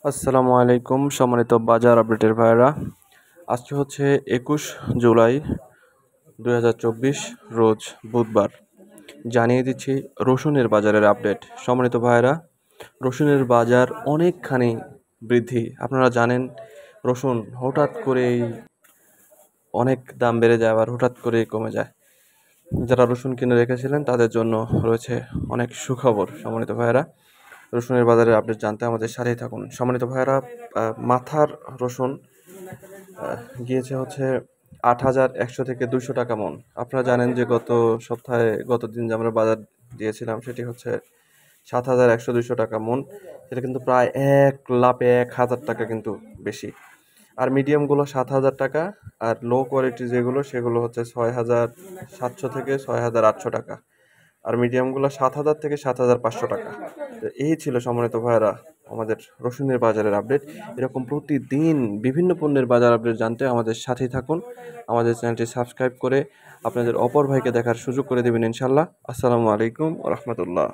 আসসালামু আলাইকুম সম্মানিত বাজার আপডেটের ভাইরা। আজকে হচ্ছে 21 জুলাই 2024 রোজ বুধবার। জানিয়ে দিচ্ছি রসুনের বাজারের আপডেট। সম্মানিত ভাইরা, রসুনের বাজার অনেকখানি বৃদ্ধি। আপনারা জানেন রসুন হঠাৎ করেই অনেক দাম বেড়ে যায়, আবার হঠাৎ করেই কমে যায়। যারা রসুন কিনে রেখেছিলেন তাদের জন্য রয়েছে অনেক সুখবর। সম্মানিত ভাইরা, রসুনের বাজারের আপডেট জানতে আমাদের সাথেই থাকুন। সম্মানিত ভাইরা, মাথার রসুন গিয়েছে হচ্ছে 8,100 থেকে 200 টাকা মন। আপনারা জানেন যে গত দিন যে আমরা বাজার দিয়েছিলাম সেটি হচ্ছে 7,100-200 টাকা মন। সেটা কিন্তু প্রায় 1,01,000 টাকা কিন্তু বেশি। আর মিডিয়ামগুলো 7,000 টাকা, আর লো কোয়ালিটি সেগুলো হচ্ছে 6,700 থেকে 6,800 টাকা। আর মিডিয়ামগুলো 7,000 থেকে 7,500 টাকা। তো এই ছিল সম্মানিত ভাইয়েরা আমাদের রসুনের বাজারের আপডেট। এরকম প্রতিদিন বিভিন্ন পণ্যের বাজার আপডেট জানতে আমাদের সাথেই থাকুন। আমাদের চ্যানেলটি সাবস্ক্রাইব করে আপনাদের অপর ভাইকে দেখার সুযোগ করে দেবেন ইনশাল্লাহ। আসসালামু আলাইকুম ওয়া রাহমাতুল্লাহ।